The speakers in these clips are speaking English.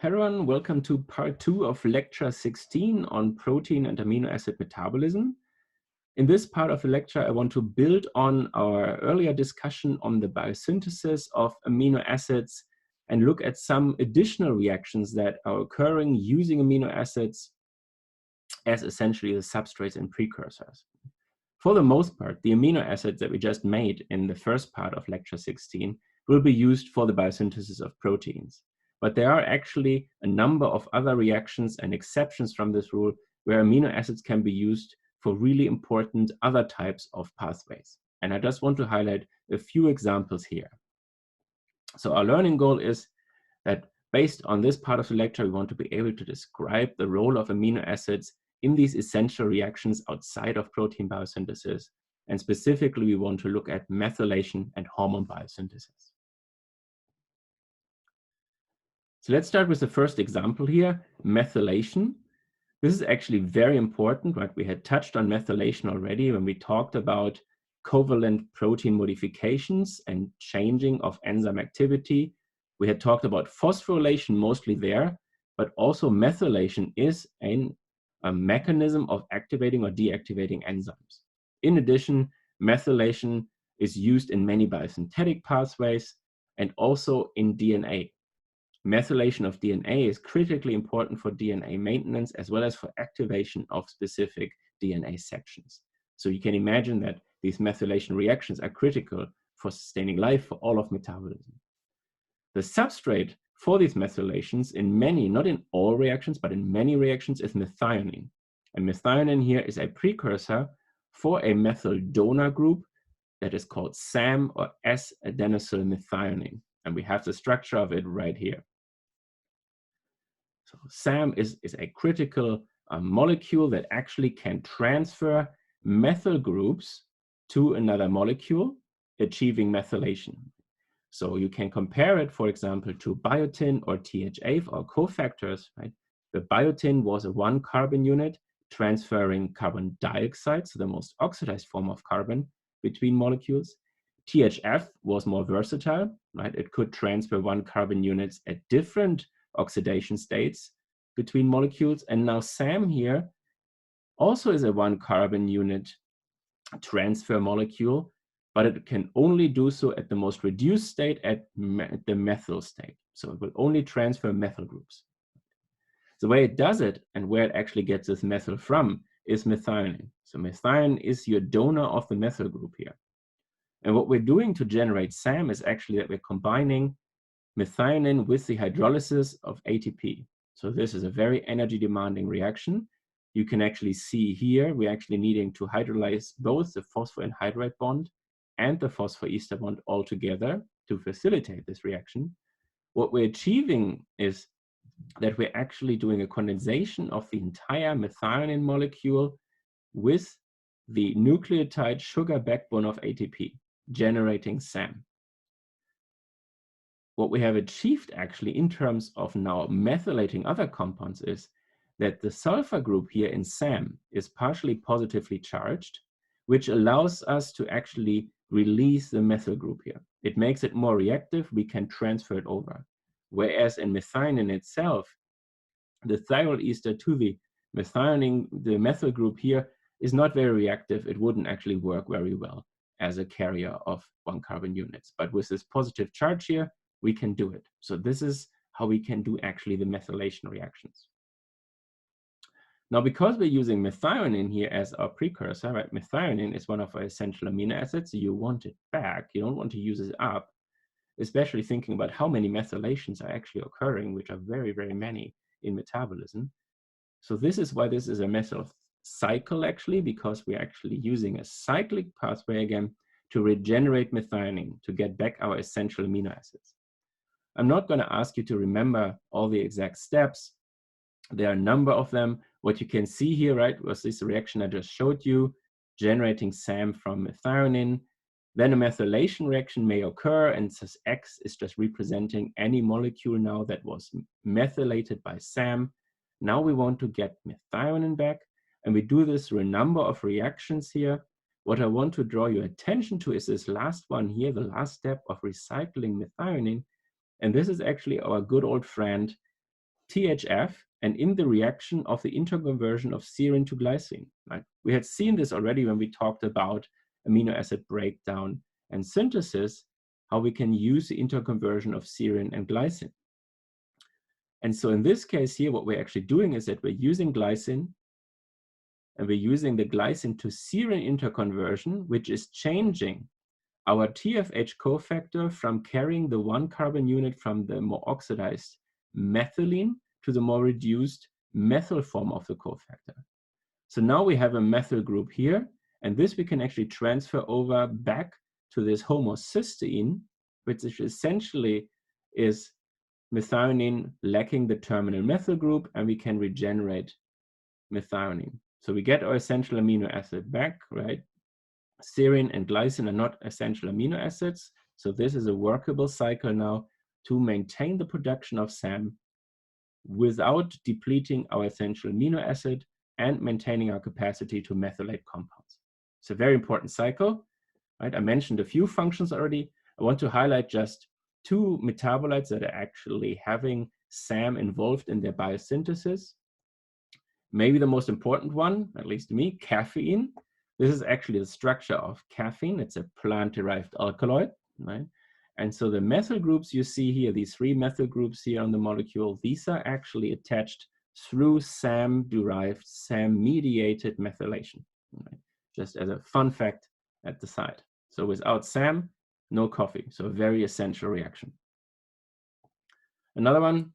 Everyone, welcome to part 2 of lecture 16 on protein and amino acid metabolism. In this part of the lecture, I want to build on our earlier discussion on the biosynthesis of amino acids and look at some additional reactions that are occurring using amino acids as essentially the substrates and precursors. For the most part, the amino acids that we just made in the first part of lecture 16 will be used for the biosynthesis of proteins. But there are actually a number of other reactions and exceptions from this rule where amino acids can be used for really important other types of pathways. And I just want to highlight a few examples here. So our learning goal is that based on this part of the lecture, we want to be able to describe the role of amino acids in these essential reactions outside of protein biosynthesis. And specifically, we want to look at methylation and hormone biosynthesis. So let's start with the first example here, methylation. This is actually very important, right? We had touched on methylation already when we talked about covalent protein modifications and changing of enzyme activity. We had talked about phosphorylation mostly there, but also methylation is a mechanism of activating or deactivating enzymes. In addition, methylation is used in many biosynthetic pathways and also in DNA. Methylation of DNA is critically important for DNA maintenance as well as for activation of specific DNA sections. So you can imagine that these methylation reactions are critical for sustaining life for all of metabolism. The substrate for these methylations in many, not in all reactions, but in many reactions is methionine. And methionine here is a precursor for a methyl donor group that is called SAM or S-adenosylmethionine. And we have the structure of it right here. So SAM is a critical molecule that actually can transfer methyl groups to another molecule, achieving methylation. So you can compare it, for example, to biotin or THA or cofactors, right? The biotin was a 1 carbon unit transferring carbon dioxide, so the most oxidized form of carbon, between molecules. THF was more versatile, right? It could transfer 1 carbon units at different oxidation states between molecules. And now SAM here also is a 1 carbon unit transfer molecule, but it can only do so at the most reduced state at the methyl state. So it will only transfer methyl groups. The way it does it and where it actually gets this methyl from is methionine. So methionine is your donor of the methyl group here. And what we're doing to generate SAM is actually that we're combining methionine with the hydrolysis of ATP. So this is a very energy demanding reaction. You can actually see here, we're actually needing to hydrolyze both the phosphoanhydride bond and the phosphoester bond all together to facilitate this reaction. What we're achieving is that we're actually doing a condensation of the entire methionine molecule with the nucleotide sugar backbone of ATP, generating SAM. What we have achieved actually in terms of now methylating other compounds is that the sulfur group here in SAM is partially positively charged, which allows us to actually release the methyl group here. It makes it more reactive, we can transfer it over. Whereas in methionine itself, the thiol ester to the methionine, the methyl group here is not very reactive. It wouldn't actually work very well as a carrier of 1 carbon units. But with this positive charge here, we can do it. So this is how we can do actually the methylation reactions. Now, because we're using methionine here as our precursor, right? Methionine is one of our essential amino acids. So you want it back. You don't want to use it up, especially thinking about how many methylations are actually occurring, which are very, very many in metabolism. So this is why this is a methyl cycle actually, because we're actually using a cyclic pathway again to regenerate methionine to get back our essential amino acids. I'm not going to ask you to remember all the exact steps. There are a number of them. What you can see here, right, was this reaction I just showed you, generating SAM from methionine. Then a methylation reaction may occur, and this X is just representing any molecule now that was methylated by SAM. Now we want to get methionine back, and we do this through a number of reactions here. What I want to draw your attention to is this last one here, the last step of recycling methionine. And this is actually our good old friend THF and in the reaction of the interconversion of serine to glycine. Right? We had seen this already when we talked about amino acid breakdown and synthesis, how we can use the interconversion of serine and glycine. And so in this case here, what we're actually doing is that we're using glycine, and we're using the glycine to serine interconversion, which is changing our TFH cofactor from carrying the 1 carbon unit from the more oxidized methylene to the more reduced methyl form of the cofactor. So now we have a methyl group here, and this we can actually transfer over back to this homocysteine, which is essentially is methionine lacking the terminal methyl group, and we can regenerate methionine. So we get our essential amino acid back, right? Serine and glycine are not essential amino acids, so this is a workable cycle now to maintain the production of SAM without depleting our essential amino acid and maintaining our capacity to methylate compounds. It's a very important cycle, right? I mentioned a few functions already. I want to highlight just 2 metabolites that are actually having SAM involved in their biosynthesis. Maybe the most important one, at least to me, caffeine. This is actually the structure of caffeine. It's a plant-derived alkaloid, right? And so the methyl groups you see here, these 3 methyl groups here on the molecule, these are actually attached through SAM-derived, SAM-mediated methylation, right? Just as a fun fact at the side. So without SAM, no coffee. So a very essential reaction. Another one,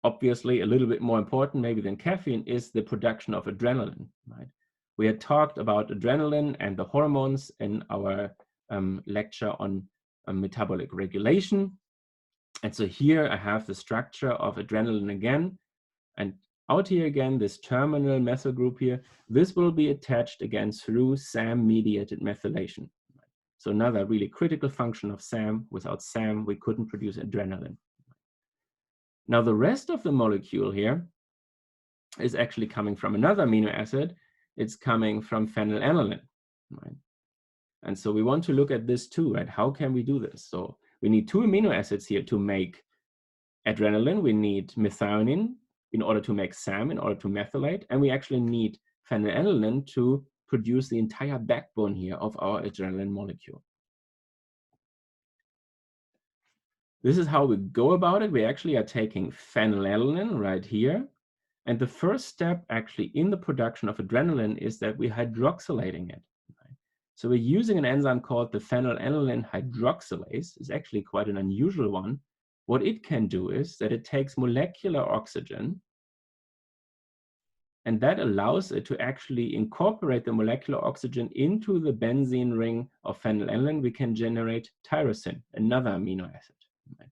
obviously a little bit more important maybe than caffeine, is the production of adrenaline, right? We had talked about adrenaline and the hormones in our lecture on metabolic regulation. And so here I have the structure of adrenaline again, and out here again, this terminal methyl group here, this will be attached again through SAM-mediated methylation. So another really critical function of SAM. Without SAM, we couldn't produce adrenaline. Now the rest of the molecule here is actually coming from another amino acid. It's coming from phenylketonuria, right? And so we want to look at this too, right? How can we do this? So we need 2 amino acids here to make adrenaline. We need methionine in order to make SAM, in order to methylate, and we actually need phenylalanine to produce the entire backbone here of our adrenaline molecule. This is how we go about it. We actually are taking phenylalanine right here, and the first step actually in the production of adrenaline is that we're hydroxylating it. Right? So we're using an enzyme called the phenylalanine hydroxylase. It's actually quite an unusual one. What it can do is that it takes molecular oxygen, and that allows it to actually incorporate the molecular oxygen into the benzene ring of phenylalanine. We can generate tyrosine, another amino acid. Right?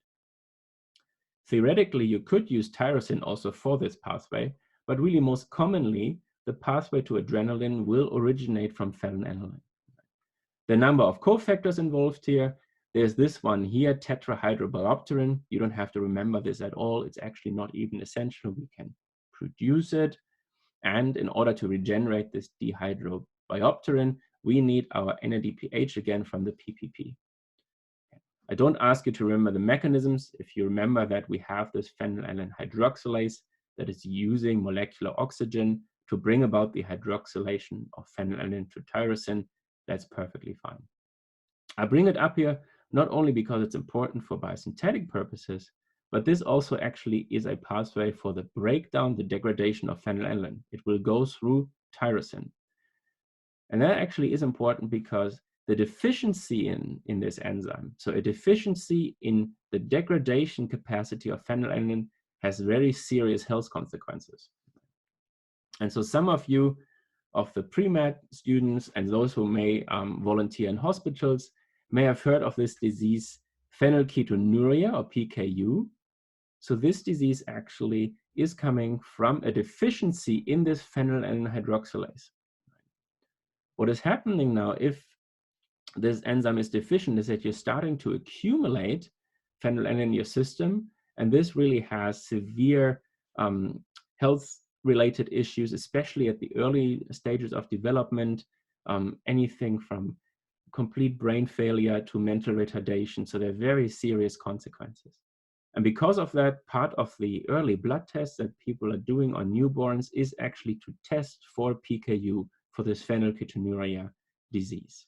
Theoretically, you could use tyrosine also for this pathway, but really most commonly, the pathway to adrenaline will originate from phenylalanine. The number of cofactors involved here, there's this one here, tetrahydrobiopterin. You don't have to remember this at all. It's actually not even essential. We can produce it. And in order to regenerate this dihydrobiopterin, we need our NADPH again from the PPP. I don't ask you to remember the mechanisms. If you remember that we have this phenylalanine hydroxylase that is using molecular oxygen to bring about the hydroxylation of phenylalanine to tyrosine, that's perfectly fine. I bring it up here not only because it's important for biosynthetic purposes, but this also actually is a pathway for the breakdown, the degradation of phenylalanine. It will go through tyrosine. And that actually is important because the deficiency in this enzyme, so a deficiency in the degradation capacity of phenylalanine, has very serious health consequences. And so some of you, of the pre-med students and those who may volunteer in hospitals, may have heard of this disease, Phenylketonuria or PKU. So this disease actually is coming from a deficiency in this phenylalanine hydroxylase. What is happening now if this enzyme is deficient is that you're starting to accumulate phenylalanine in your system, and this really has severe health-related issues, especially at the early stages of development, anything from complete brain failure to mental retardation. So there are very serious consequences. And because of that, part of the early blood tests that people are doing on newborns is actually to test for PKU for this phenylketonuria disease.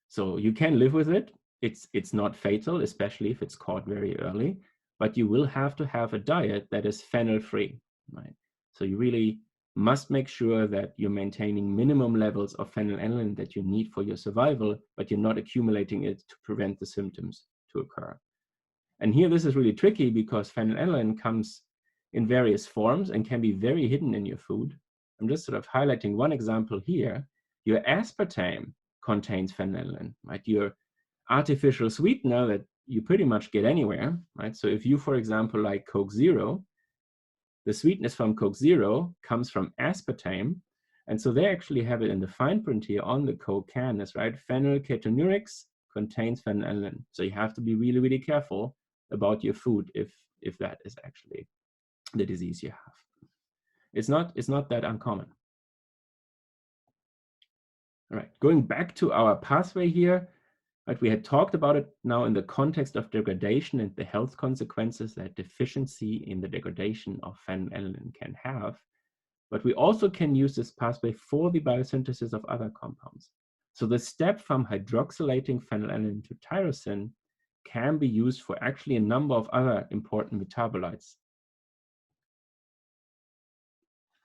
So you can live with it. It's not fatal, especially if it's caught very early, but you will have to have a diet that is phenyl-free, right? So you really must make sure that you're maintaining minimum levels of phenylalanine that you need for your survival, but you're not accumulating it to prevent the symptoms to occur. And here this is really tricky because phenylalanine comes in various forms and can be very hidden in your food. I'm just sort of highlighting one example here. Your aspartame contains phenylalanine, right? Your artificial sweetener that you pretty much get anywhere, right? So if you, for example, like Coke Zero, the sweetness from Coke Zero comes from aspartame. And so they actually have it in the fine print here on the Coke can, is right? Phenylketonurics contains phenylalanine. So you have to be really, really careful about your food if that is actually the disease you have. It's not that uncommon. All right, going back to our pathway here, right, we had talked about it now in the context of degradation and the health consequences that deficiency in the degradation of phenylalanine can have. But we also can use this pathway for the biosynthesis of other compounds. So the step from hydroxylating phenylalanine to tyrosine can be used for actually a number of other important metabolites.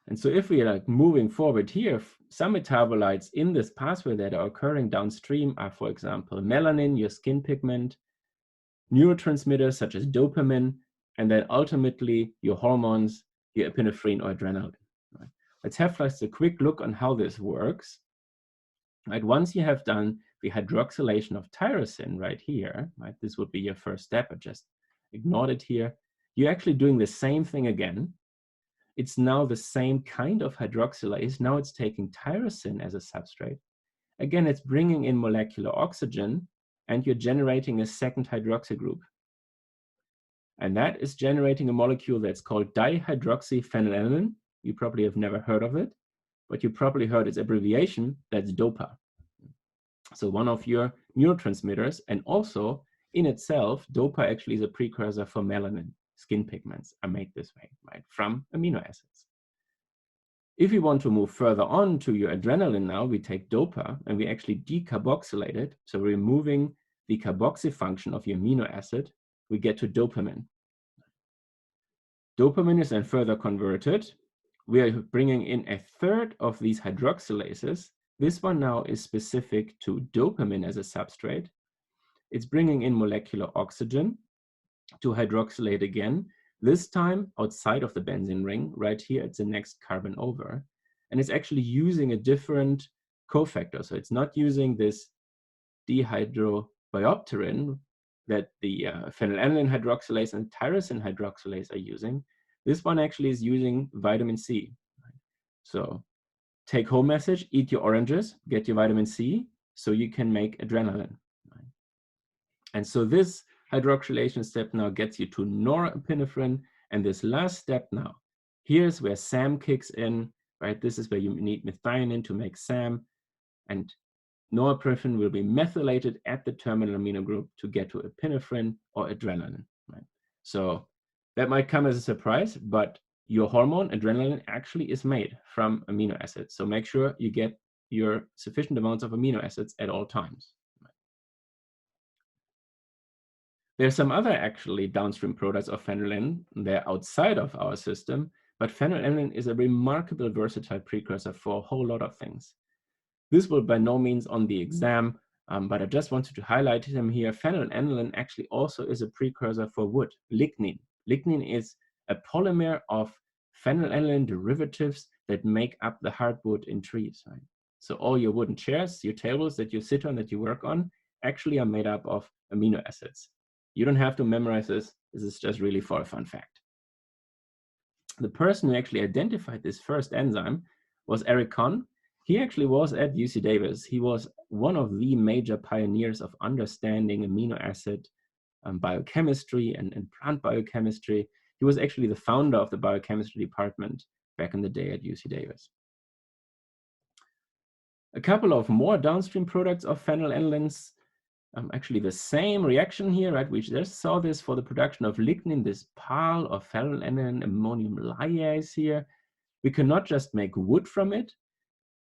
And so if we are like moving forward here, some metabolites in this pathway that are occurring downstream are, for example, melanin, your skin pigment, neurotransmitters such as dopamine, and then ultimately your hormones, your epinephrine or adrenaline. Right? Let's have just a quick look on how this works. Right? Once you have done the hydroxylation of tyrosine right here, right? This would be your first step. I just ignored it here. You're actually doing the same thing again. It's now the same kind of hydroxylase. Now it's taking tyrosine as a substrate. Again, it's bringing in molecular oxygen, and you're generating a second hydroxy group. And that is generating a molecule that's called dihydroxyphenylalanine. You probably have never heard of it, but you probably heard its abbreviation, that's DOPA. So one of your neurotransmitters, and also in itself, DOPA actually is a precursor for melanin. Skin pigments are made this way, right, from amino acids. If we want to move further on to your adrenaline now, we take DOPA and we actually decarboxylate it. So removing the carboxy function of your amino acid, we get to dopamine. Dopamine is then further converted. We are bringing in a third of these hydroxylases. This one now is specific to dopamine as a substrate. It's bringing in molecular oxygen to hydroxylate again, this time outside of the benzene ring. Right here, it's the next carbon over. And it's actually using a different cofactor. So it's not using this dihydrobiopterin that the phenylalanine hydroxylase and tyrosine hydroxylase are using. This one actually is using vitamin C. So take home message, eat your oranges, get your vitamin C, so you can make adrenaline. And so this hydroxylation step now gets you to norepinephrine, and this last step now, here's where SAM kicks in, right? This is where you need methionine to make SAM, and norepinephrine will be methylated at the terminal amino group to get to epinephrine or adrenaline, right? So that might come as a surprise, but your hormone, adrenaline, actually is made from amino acids. So make sure you get your sufficient amounts of amino acids at all times. There's some other actually downstream products of phenylalanine. They're outside of our system, but phenylalanine is a remarkable versatile precursor for a whole lot of things. This will by no means on the exam, but I just wanted to highlight them here. Phenylalanine actually also is a precursor for wood, lignin. Lignin is a polymer of phenylalanine derivatives that make up the hardwood in trees, right? So all your wooden chairs, your tables that you sit on, that you work on, actually are made up of amino acids. You don't have to memorize this. This is just really for a fun fact. The person who actually identified this first enzyme was Eric Kahn. He actually was at UC Davis. He was one of the major pioneers of understanding amino acid biochemistry and plant biochemistry. He was actually the founder of the biochemistry department back in the day at UC Davis. A couple of more downstream products of phenylalanines. actually the same reaction here, right? We just saw this for the production of lignin, this PAL or phenylalanine ammonium lyase here. We cannot just make wood from it.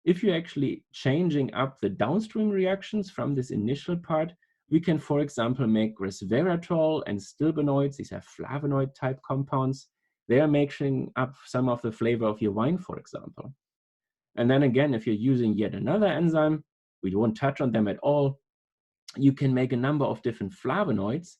If you're actually changing up the downstream reactions from this initial part, we can, for example, make resveratrol and stilbenoids. These are flavonoid type compounds. They are making up some of the flavor of your wine, for example. And then again, if you're using yet another enzyme, we won't touch on them at all, you can make a number of different flavonoids.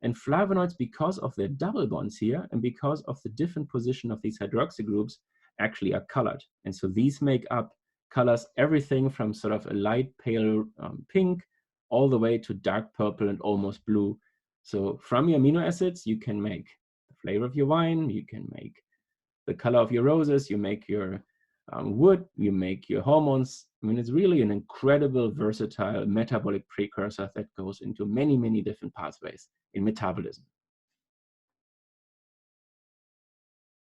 And flavonoids, because of their double bonds here and because of the different position of these hydroxy groups, actually are colored. And so these make up colors, everything from sort of a light pale pink all the way to dark purple and almost blue. So from your amino acids, you can make the flavor of your wine, you can make the color of your roses, you make your wood, you make your hormones. I mean, it's really an incredible, versatile metabolic precursor that goes into many, many different pathways in metabolism.